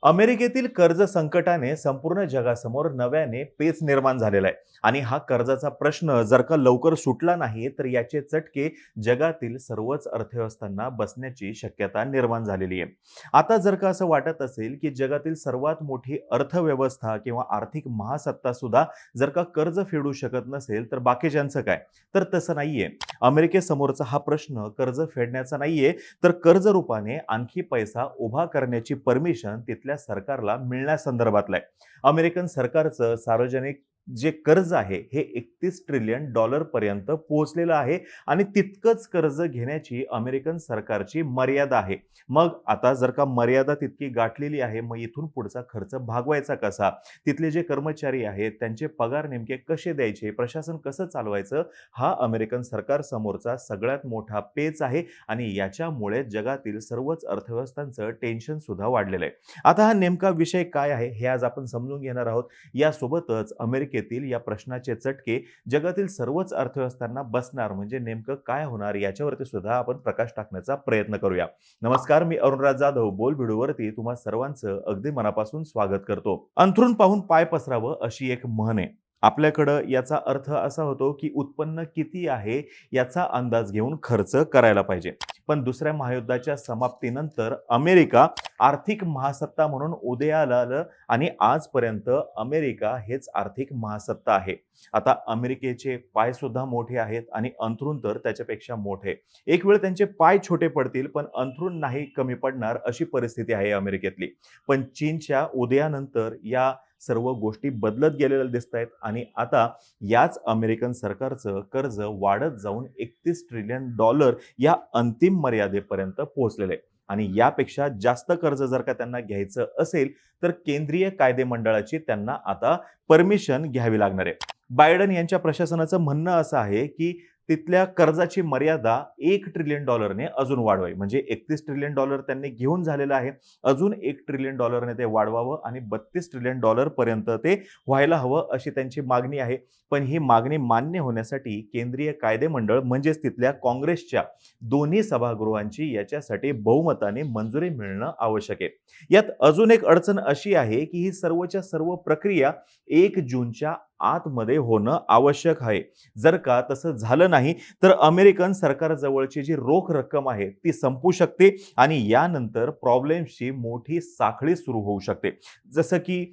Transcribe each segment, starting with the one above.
अमेरिकेतील कर्ज संकटाने संपूर्ण जगासमोर नव्याने पेच निर्माण झालेला आहे आणि हा कर्जाचा प्रश्न जर का लवकर सुटला नाही तर याचे चटके जगातील सर्वच अर्थव्यवस्थांना बसण्याची शक्यता निर्माण झालेली आहे. आता जर का असं वाटत असेल की जगातील सर्वात मोठी अर्थव्यवस्था किंवा आर्थिक महासत्ता सुद्धा जर का कर्ज फेडू शकत नसेल तर बाकीच्यांचं काय? तर तसं नाहीये. अमेरिकेसमोरचा हा प्रश्न कर्ज फेडण्याचा नाहीये, तर कर्ज रूपाने आणखी पैसा उभा करण्याची परमिशन तिथल्या सरकारला मिळण्यासंदर्भातला आहे. अमेरिकन सरकारचं सार्वजनिक जे कर्ज आहे हे 31 ट्रिलियन डॉलर पर्यंत पोहोचलेलं आहे आणि तितकंच कर्ज घेण्याची अमेरिकन सरकारची मर्यादा आहे. मग आता जर का मर्यादा तितकी गाठलेली आहे, मग इथून पुढचा खर्च भागवायचा कसा? तिथले जे कर्मचारी आहेत त्यांचे पगार नेमके कसे द्यायचे, प्रशासन कसं चालवायचं, हा अमेरिकन सरकार समोरचा सगळ्यात मोठा पेच आहे आणि याच्यामुळे जगातील सर्वच अर्थव्यवस्थांचं टेन्शन सुद्धा वाढलेलं आहे. आता हा नेमका विषय काय आहे हे आज आपण समजून घेणार आहोत. यासोबतच अमेरिकेतील या प्रश्नाचे चटके जगातील सर्वच अर्थव्यवस्थांना बसणार म्हणजे नेमकं काय होणार याच्यावरती सुद्धा आपण प्रकाश टाकण्याचा प्रयत्न करूया. नमस्कार, मी अरुणराज जाधव बोल व्हिडिओवरती तुम्हा सर्वांचं अगदी मनापासून स्वागत करतो. अंथरूण पाहून पाय पसरावं अशी एक म्हण आहे आपल्याकडं. याचा अर्थ असा होतो की उत्पन्न किती आहे याचा अंदाज घेऊन खर्च करायला पाहिजे. पण दुसऱ्या महायुद्धाच्या समाप्तीनंतर अमेरिका आर्थिक महासत्ता म्हणून उदयाला आलं आणि आजपर्यंत अमेरिका हेच आर्थिक महासत्ता आहे. आता अमेरिकेचे पाय सुद्धा मोठे आहेत आणि अंथरूण तर त्याच्यापेक्षा मोठे. एक वेळ त्यांचे पाय छोटे पडतील पण अंथरूण नाही कमी पडणार अशी परिस्थिती आहे अमेरिकेतली. पण चीनच्या उदयानंतर या सर्व गोष्टी बदलत गेलेल्या दिसत आहेत आणि आता याच अमेरिकन सरकारचं कर्ज वाढत जाऊन 31 ट्रिलियन डॉलर या अंतिम मर्यादेपर्यंत पोहोचलेलं आहे. आणि यापेक्षा जास्त कर्ज जर का त्यांना घ्यायचं असेल तर केंद्रीय कायदे मंडळाची त्यांना आता परमिशन घ्यावी लागणार आहे. बायडन यांच्या प्रशासनाचं म्हणणं असं आहे की तिथल्या कर्जाची मर्यादा 1 ट्रिलियन डॉलरने अजून वाढवावी. म्हणजे 31 ट्रिलियन डॉलर त्यांनी घेऊन झालेलं आहे, अजून 1 ट्रिलियन डॉलरने ते वाढवावं आणि 32 ट्रिलियन डॉलर पर्यंत ते व्हायला हवं अशी त्यांची मागणी आहे. पण ही मागणी मान्य होण्यासाठी केंद्रीय कायदे मंडळ म्हणजेच तिथल्या काँग्रेसच्या दोन्ही सभागृहांची याच्यासाठी बहुमताने मंजुरी मिळणं आवश्यक आहे. यात अजून एक अडचण अशी आहे की ही सर्वच्या सर्व प्रक्रिया 1 जूनच्या आतमध्ये होणं आवश्यक आहे. जर का तसं झालं नाही तर अमेरिकन सरकारजवळची जी रोख रक्कम आहे ती संपू शकते आणि यानंतर प्रॉब्लेम्सची मोठी साखळी सुरू होऊ शकते. जसं की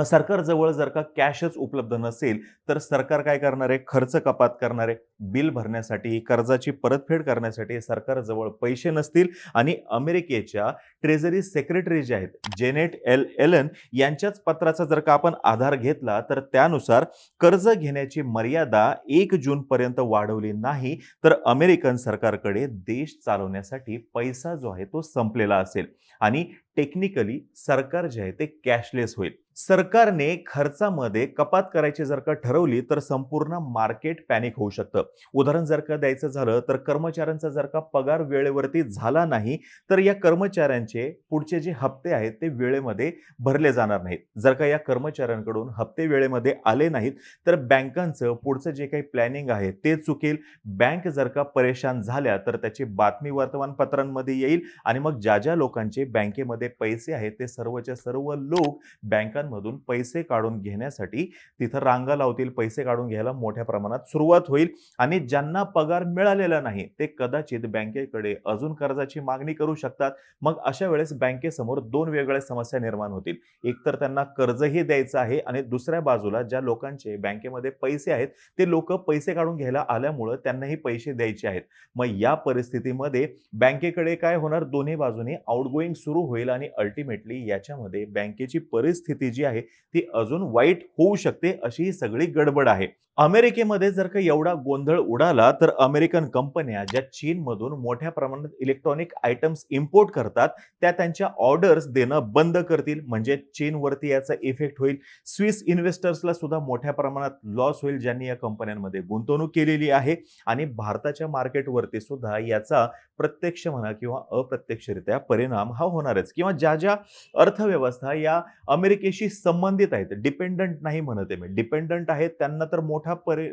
सरकारजवळ जर का कॅशच उपलब्ध नसेल तर सरकार काय करणार आहे? खर्च कपात करणार आहे. बिल भरण्यासाठी, कर्जाची परतफेड करण्यासाठी सरकारजवळ पैसे नसतील आणि अमेरिकेच्या ट्रेझरी सेक्रेटरी जे आहेत जेनेट एलन यांच्याच पत्राचा जर का आपण आधार घेतला तर त्यानुसार कर्ज घेण्याची मर्यादा 1 जून पर्यंत वाढवली नाही तर अमेरिकन सरकारकडे देश चालवण्यासाठी पैसा जो आहे तो संपलेला असेल आणि टेक्निकली सरकार जे आहे ते कॅशलेस होईल. सरकारने खर्चामध्ये कपात करायची जर का ठरवली तर संपूर्ण मार्केट पॅनिक होऊ शकतं. उदाहरण जर का द्यायचं झालं तर कर्मचाऱ्यांचा जर का पगार वेळेवरती झाला नाही तर या कर्मचाऱ्यांचे पुढचे जे हप्ते आहेत ते वेळेमध्ये भरले जाणार नाहीत. जर का या कर्मचाऱ्यांकडून हप्ते वेळेमध्ये आले नाहीत तर बँकांचं पुढचं जे काही प्लॅनिंग आहे ते चुकेल. बँक जर का परेशान झाल्या तर त्याची बातमी वर्तमानपत्रांमध्ये येईल आणि मग ज्या ज्या लोकांचे बँकेमध्ये पैसे आहेत ते सर्वच्या सर्व लोक बँकांमधून पैसे काढून घेण्यासाठी तिथं रांगा लावतील. पैसे काढून घ्यायला मोठ्या प्रमाणात सुरुवात होईल आणि ज्यांना पगार मिळालेला नाही ते कदाचित बँकेकडे अजून कर्जाची मागणी करू शकतात. मग अशा वेळेस बँकेसमोर दोन वेगळ्या समस्या निर्माण होतील. एक तर त्यांना कर्जही द्यायचं आहे आणि दुसऱ्या बाजूला ज्या लोकांचे बँकेमध्ये पैसे आहेत ते लोक पैसे काढून घ्यायला आल्यामुळे त्यांनाही पैसे द्यायचे आहेत. मग या परिस्थितीमध्ये बँकेकडे काय होणार? दोन्ही बाजूने आउटगोईंग सुरू होईल आणि अल्टिमेटली याच्यामध्ये बँकेची परिस्थिती जी आहे ती अजून वाईट होऊ शकते अशी ही सगळी गडबड आहे. अमेरिकेमध्ये जर का एवढा गोंधळ उडाला तर अमेरिकन कंपन्या ज्या चीनमधून मोठ्या प्रमाणात इलेक्ट्रॉनिक आयटम्स इम्पोर्ट करतात त्या त्यांच्या ऑर्डर्स देणं बंद करतील. म्हणजे चीनवरती याचा इफेक्ट होईल. स्विस इन्व्हेस्टर्सला सुद्धा मोठ्या प्रमाणात लॉस होईल ज्यांनी या कंपन्यांमध्ये गुंतवणूक केलेली आहे आणि भारताच्या मार्केटवरती सुद्धा याचा प्रत्यक्ष म्हणा किंवा अप्रत्यक्षरित्या परिणाम हा होणारच. किंवा ज्या ज्या अर्थव्यवस्था या अमेरिकेशी संबंधित आहेत, डिपेंडंट नाही म्हणत आहे मी, डिपेंडंट आहेत त्यांना तर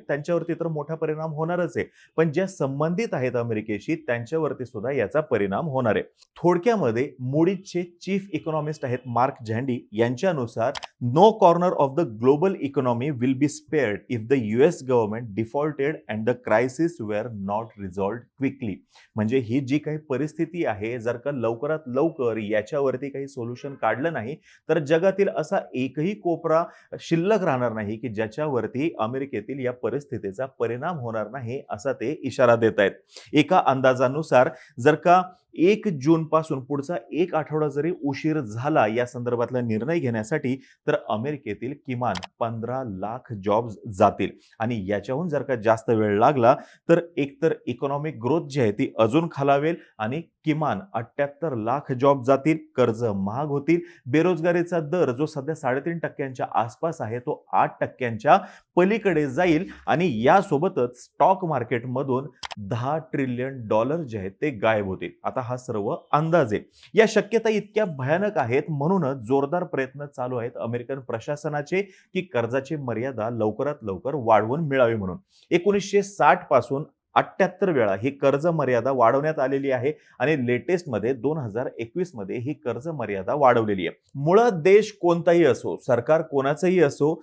त्यांच्यावरती तर मोठा परिणाम होणारच आहे. पण ज्या संबंधित आहेत अमेरिकेशी त्यांच्यावरती सुद्धा याचा परिणाम होणार आहे. थोडक्यामध्ये मूडीजचे चीफ इकॉनॉमिस्ट आहेत मार्क झँडी यांच्यानुसार no corner of the global economy will be spared if the US government defaulted and the crisis were not resolved quickly. म्हणजे ही जी काही परिस्थिती आहे, जर का लवकरात लवकर याच्यावरती काही सोल्युशन काढलं नाही तर जगातील असा एकही कोपरा शिल्लक राहणार नाही की ज्याच्यावरती अमेरिकेतील या परिस्थितीचा परिणाम होणार नाही, असा ते इशारा देत आहेत. एका अंदाजानुसार जर का 1 जून पासून पुढचा एक आठवडा जरी उशीर झाला या संदर्भातला निर्णय घेण्यासाठी तर अमेरिकेतील किमान 15 लाख जॉब्स जातील. आणि याच्याहून जर का जास्त वेळ लागला तर एकतर इकॉनॉमिक ग्रोथ जी आहे ती अजून खालावेल आणि किमान 78 लाख जॉब जातील, कर्ज महाग होतील, बेरोजगारीचा दर जो सध्या 3.5% आसपास आहे तो 8% पलीकडे जाईल आणि यासोबतच स्टॉक मार्केटमधून $10 ट्रिलियन जे आहेत ते गायब होतील. आता हा सर्व अंदाज आहे. या शक्यता इतक्या भयानक आहेत म्हणूनच जोरदार प्रयत्न चालू आहेत अमेरिकन प्रशासनाचे की कर्जाची मर्यादा लवकरात लवकर वाढवून मिळावी म्हणून. 1960 पासून 78 वेळा ही कर्ज मर्यादा वाढवण्यात आलेली आहे आणि लेटेस्ट मध्ये 2021 मध्ये ही कर्ज मर्यादा वाढवलेली आहे. मुळात देश कोणताही असो, सरकार कोणाचंही असो,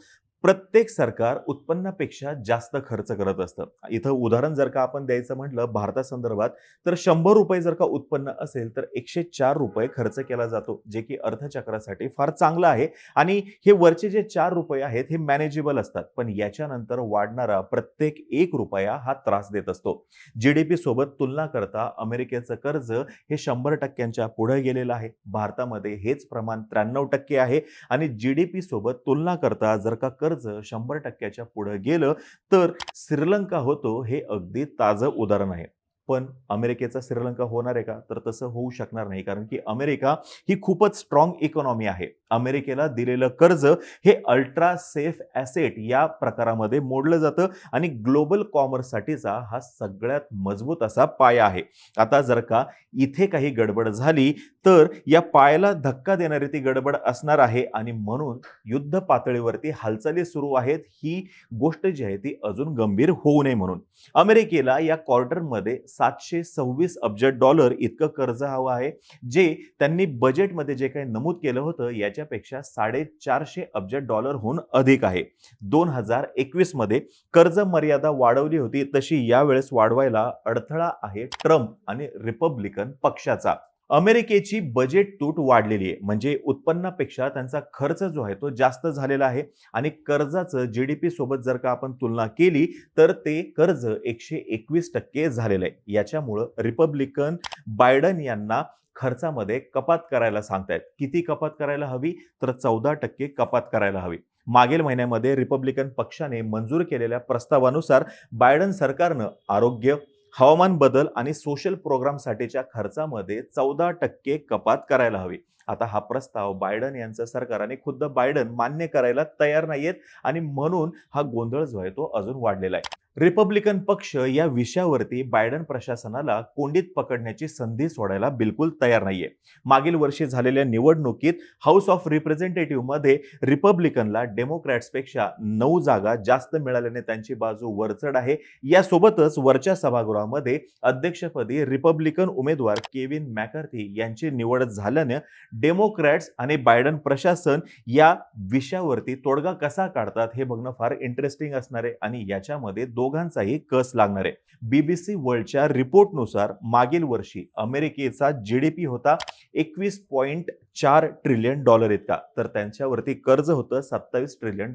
प्रत्येक सरकार उत्पन्नापेक्षा जास्त खर्च करत असतं. इथं उदाहरण जर का आपण द्यायचं म्हटलं भारतासंदर्भात तर ₹100 जर का उत्पन्न असेल तर ₹104 खर्च केला जातो, जे की अर्थचक्रासाठी फार चांगलं आहे. आणि हे वरचे जे ₹4 आहेत हे मॅनेजेबल असतात, पण याच्यानंतर वाढणारा प्रत्येक ₹1 हा त्रास देत असतो. जीडीपी सोबत तुलना करता अमेरिकेचं कर्ज हे 100% पुढे गेलेलं आहे. भारतामध्ये हेच प्रमाण 93% आहे आणि जीडीपी सोबत तुलना करता जर का कर्ज 100% पुढे गेलं तर श्रीलंका होतो, हे अगदी ताजं उदाहरण आहे. पण अमेरिकेचा श्रीलंका होणार आहे का? तर तसं होऊ शकणार नाही, कारण की अमेरिका ही खूपच स्ट्रॉंग इकॉनॉमी आहे. अमेरिकेला दिलेलं कर्ज हे अल्ट्रा सेफ ॲसेट या प्रकारामध्ये मोडलं जातं आणि ग्लोबल कॉमर्ससाठीचा हा सगळ्यात मजबूत असा पाया आहे. आता जर का इथे काही गडबड झाली तर या पायाला धक्का देणारी ती गडबड असणार आहे आणि म्हणून युद्ध पातळीवरती हालचाली सुरू आहेत. ही गोष्ट जी आहे ती अजून गंभीर होऊ नये म्हणून अमेरिकेला या क्वार्टरमध्ये $726 अब्ज इतकं कर्ज हवं आहे, जे त्यांनी बजेटमध्ये जे काही नमूद केलं होतं याच्यापेक्षा $450 अब्ज हून अधिक आहे. 2021 मध्ये कर्ज मर्यादा वाढवली होती तशी यावेळेस वाढवायला अडथळा आहे ट्रम्प आणि रिपब्लिकन पक्षाचा. अमेरिकेची बजेट तूट वाढलेली आहे, म्हणजे उत्पन्नापेक्षा त्यांचा खर्च जो आहे तो जास्त झालेला आहे आणि कर्जाचं जीडीपी सोबत जर का आपण तुलना केली तर ते कर्ज 121% झालेलं आहे. याच्यामुळं रिपब्लिकन बायडन यांना खर्चामध्ये कपात करायला सांगतायत. किती कपात करायला हवी? तर 14% कपात करायला हवी. मागील महिन्यामध्ये रिपब्लिकन पक्षाने मंजूर केलेल्या प्रस्तावानुसार बायडन सरकारनं आरोग्य, हवामान बदल आणि सोशल प्रोग्रामसाठीच्या खर्चामध्ये 14% कपात करायला हवी. आता हा प्रस्ताव बायडन यांचं सरकार आणि खुद्द बायडन मान्य करायला तयार नाहीयेत आणि म्हणून हा गोंधळ जो आहे तो अजून वाढलेला आहे. रिपब्लिकन पक्ष या विषयावरती बायडन प्रशासनाला कोंडीत पकडण्याची संधी सोडायला बिलकुल तयार नाहीये. मागील वर्षी झालेल्या निवडणुकीत हाऊस ऑफ रिप्रेझेंटेटिव्ह मध्ये रिपब्लिकनला डेमोक्रॅट्सपेक्षा 9 जागा जास्त मिळाल्याने त्यांची बाजू वरचढ आहे. यासोबतच वरच्या सभागृहामध्ये अध्यक्षपदी रिपब्लिकन उमेदवार केविन मॅकार्थी यांची निवड झाल्याने डेमोक्रॅट्स आणि बायडन प्रशासन या विषयावरती तोडगा कसा काढतात हे बघणं फार इंटरेस्टिंग असणार आहे आणि याच्यामध्ये दोघांचाही कस लागणार आहे. बीबीसी वर्ल्डच्या रिपोर्टनुसार मागील वर्षी अमेरिकेचा जीडीपी होता $21.4 ट्रिलियन इतका, तर त्यांच्यावरती कर्ज होतं $27 ट्रिलियन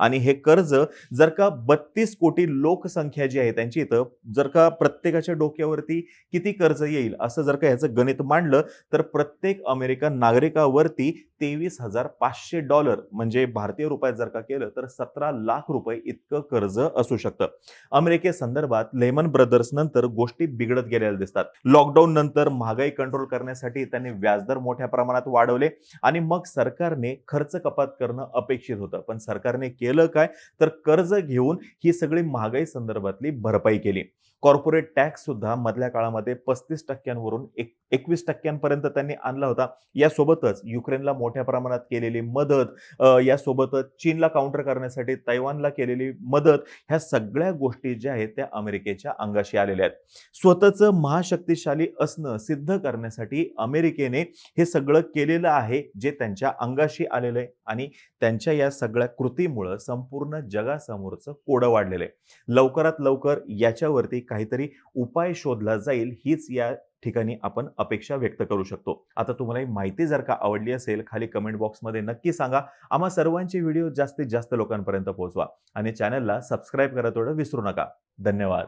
आणि हे कर्ज जर का 32 कोटी लोकसंख्या जी आहे त्यांची, इथं जर का प्रत्येकाच्या डोक्यावरती किती कर्ज येईल असं जर का याचं गणित मांडलं तर प्रत्येक अमेरिकन नागरिकावरती $23,500 म्हणजे भारतीय रुपयात जर का केलं तर ₹17 लाख इतकं कर्ज असू शकतं. अमेरिकेसंदर्भात लेमन ब्रदर्स नंतर गोष्टी बिघडत गेलेल्या दिसतात. लॉकडाऊन नंतर महागाई कंट्रोल करण्यासाठी त्यांनी व्याजदर मोठ्या प्रमाणात वाढवले आणि मग सरकारने खर्च कपात करणं अपेक्षित होतं, पण सरकारने केलं काय तर कर्ज घेऊन ही सगळी महागाई संदर्भातली भरपाई केली. कॉर्पोरेट टॅक्स सुद्धा मधल्या काळामध्ये 35% वरून 21% पर्यंत त्यांनी आणला होता. यासोबतच युक्रेनला मोठ्या प्रमाणात केलेली मदत, यासोबतच चीनला काउंटर करण्यासाठी तैवानला केलेली मदत, ह्या सगळ्या गोष्टी ज्या आहेत त्या अमेरिकेच्या अंगाशी आलेल्या आहेत. स्वतःचं महाशक्तिशाली असणं सिद्ध करण्यासाठी अमेरिकेने हे सगळं केलेलं आहे, जे त्यांच्या अंगाशी आलेलं आहे आणि त्यांच्या या सगळ्या कृतीमुळं संपूर्ण जगासमोरचं कोडं वाढलेलं आहे. लवकरात लवकर याच्यावरती काहीतरी उपाय शोधला जाईल, हीच या ठिकाणी आपण अपेक्षा व्यक्त करू शकतो. आता तुम्हाला ही माहिती जर का आवडली असेल, खाली कमेंट बॉक्समध्ये नक्की सांगा. आम्हा सर्वांचे व्हिडिओ जास्तीत जास्त लोकांपर्यंत पोहोचवा आणि चॅनलला सबस्क्राईब करायला थोडं विसरू नका. धन्यवाद.